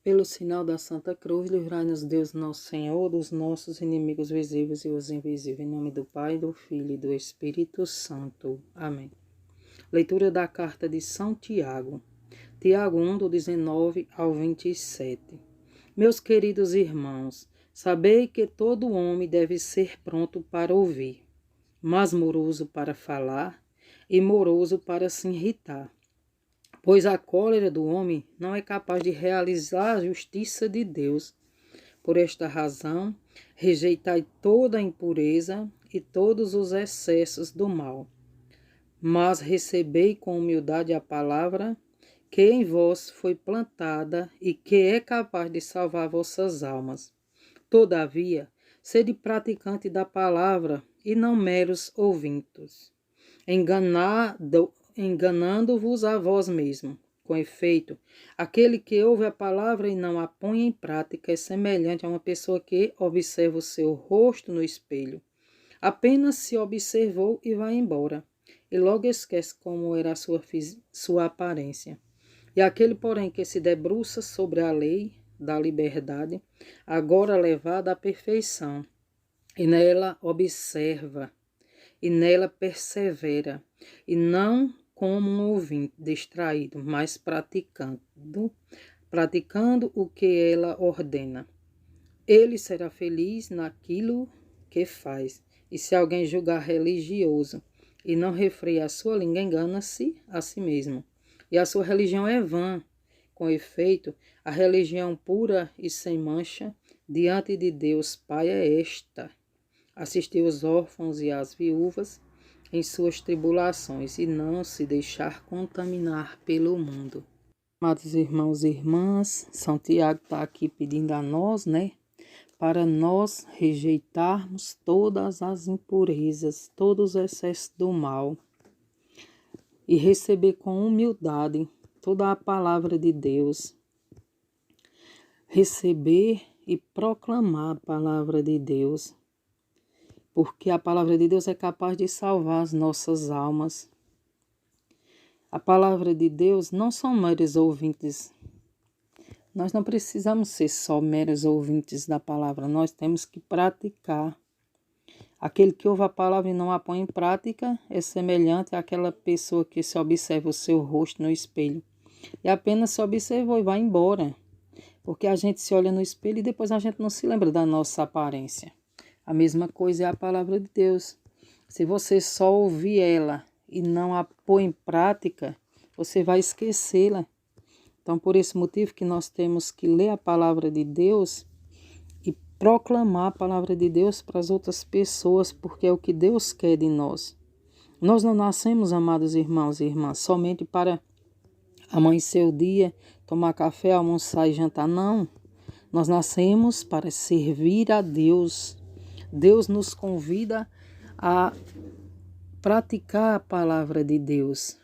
Pelo sinal da Santa Cruz, livrai-nos Deus nosso Senhor dos nossos inimigos visíveis e os invisíveis. Em nome do Pai, do Filho e do Espírito Santo. Amém. Leitura da carta de São Tiago. Tiago 1, do 19 ao 27. Meus queridos irmãos, sabei que todo homem deve ser pronto para ouvir, mas moroso para falar e moroso para se irritar. Pois a cólera do homem não é capaz de realizar a justiça de Deus. Por esta razão, rejeitai toda a impureza e todos os excessos do mal. Mas recebei com humildade a palavra que em vós foi plantada e que é capaz de salvar vossas almas. Todavia, sede praticante da palavra e não meros ouvintes, enganando-vos a vós mesmo. Com efeito, aquele que ouve a palavra e não a põe em prática é semelhante a uma pessoa que observa o seu rosto no espelho. Apenas se observou e vai embora, e logo esquece como era a sua aparência. E aquele, porém, que se debruça sobre a lei da liberdade, agora levada à perfeição, e nela observa, e nela persevera, e não como um ouvinte distraído, mas praticando o que ela ordena. Ele será feliz naquilo que faz. E se alguém julgar religioso e não refreia a sua língua, engana-se a si mesmo. E a sua religião é vã. Com efeito, a religião pura e sem mancha diante de Deus Pai é esta: assistir os órfãos e as viúvas em suas tribulações e não se deixar contaminar pelo mundo. Amados irmãos e irmãs, São Tiago está aqui pedindo a nós, para nós rejeitarmos todas as impurezas, todos os excessos do mal e receber com humildade toda a palavra de Deus. Receber e proclamar a palavra de Deus, porque a palavra de Deus é capaz de salvar as nossas almas. A palavra de Deus não são meros ouvintes. Nós não precisamos ser só meros ouvintes da palavra, nós temos que praticar. Aquele que ouve a palavra e não a põe em prática é semelhante àquela pessoa que se observa o seu rosto no espelho. E apenas se observou e vai embora. Porque a gente se olha no espelho e depois a gente não se lembra da nossa aparência. A mesma coisa é a palavra de Deus. Se você só ouvir ela e não a pôr em prática, você vai esquecê-la. Então, por esse motivo que nós temos que ler a palavra de Deus e proclamar a palavra de Deus para as outras pessoas, porque é o que Deus quer de nós. Nós não nascemos, amados irmãos e irmãs, somente para amanhecer o dia, tomar café, almoçar e jantar. Não. Nós nascemos para servir a Deus. Deus nos convida a praticar a palavra de Deus.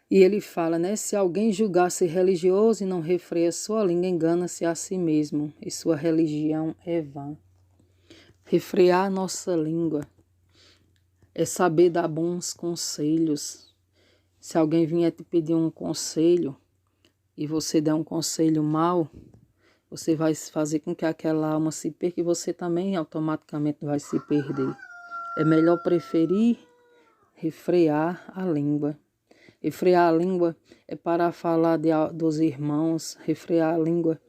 E ele fala, se alguém julgar-se religioso e não refreia sua língua, engana-se a si mesmo, e sua religião é vã. Refrear a nossa língua é saber dar bons conselhos. Se alguém vier te pedir um conselho e você der um conselho mau, você vai fazer com que aquela alma se perca e você também automaticamente vai se perder. É melhor preferir refrear a língua. Refrear a língua é para falar dos irmãos. Refrear a língua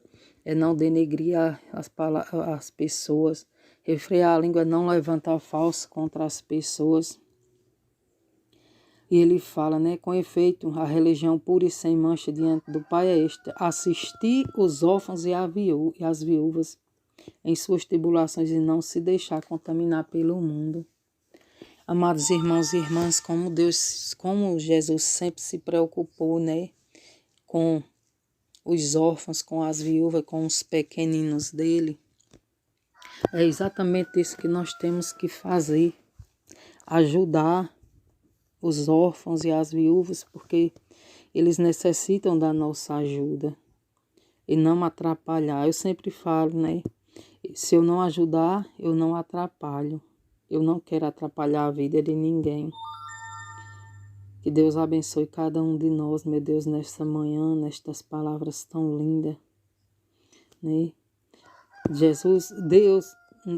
é não denegrir as pessoas. Refrear a língua é não levantar falso contra as pessoas. E ele fala, com efeito, a religião pura e sem mancha diante do Pai é esta: assistir os órfãos e as viúvas em suas tribulações e não se deixar contaminar pelo mundo. Amados irmãos e irmãs, como Jesus sempre se preocupou, com os órfãos, com as viúvas, com os pequeninos dele. É exatamente isso que nós temos que fazer, ajudar os órfãos e as viúvas, porque eles necessitam da nossa ajuda e não atrapalhar. Eu sempre falo, se eu não ajudar, eu não atrapalho. Eu não quero atrapalhar a vida de ninguém. Que Deus abençoe cada um de nós, meu Deus, nesta manhã, nestas palavras tão lindas. né?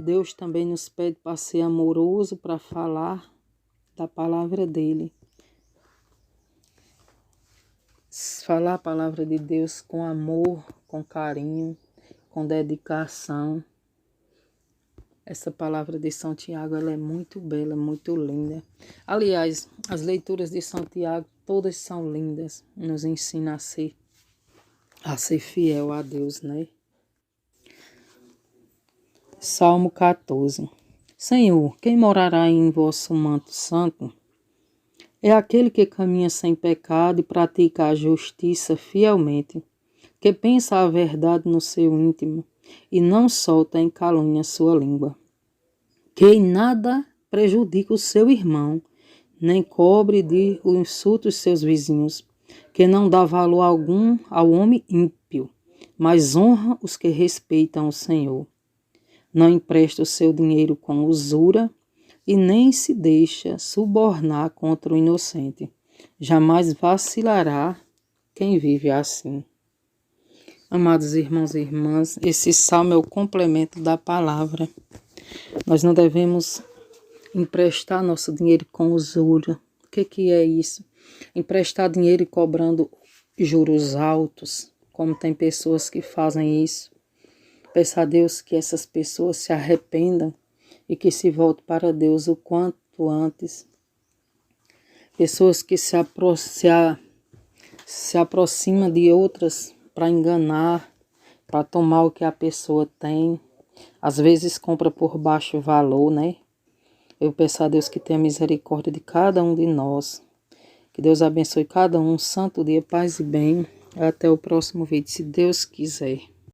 Deus também nos pede para ser amoroso, para falar da palavra dele. Falar a palavra de Deus com amor, com carinho, com dedicação. Essa palavra de São Tiago, ela é muito bela, muito linda. Aliás, as leituras de São Tiago, todas são lindas. Nos ensina a ser fiel a Deus, né? Salmo 14. Senhor, quem morará em vosso manto santo? É aquele que caminha sem pecado e pratica a justiça fielmente, que pensa a verdade no seu íntimo e não solta em calúnia sua língua, que em nada prejudica o seu irmão, nem cobre de o insulto os seus vizinhos, que não dá valor algum ao homem ímpio, mas honra os que respeitam o Senhor. Não empresta o seu dinheiro com usura e nem se deixa subornar contra o inocente. Jamais vacilará quem vive assim. Amados irmãos e irmãs, esse salmo é o complemento da palavra. Nós não devemos emprestar nosso dinheiro com usura. O que é isso? Emprestar dinheiro e cobrando juros altos, como tem pessoas que fazem isso. Peço a Deus que essas pessoas se arrependam e que se voltem para Deus o quanto antes. Pessoas que se aproximam de outras para enganar, para tomar o que a pessoa tem. Às vezes compra por baixo valor, né? Eu peço a Deus que tenha misericórdia de cada um de nós. Que Deus abençoe cada um. Santo dia, paz e bem. Até o próximo vídeo, se Deus quiser.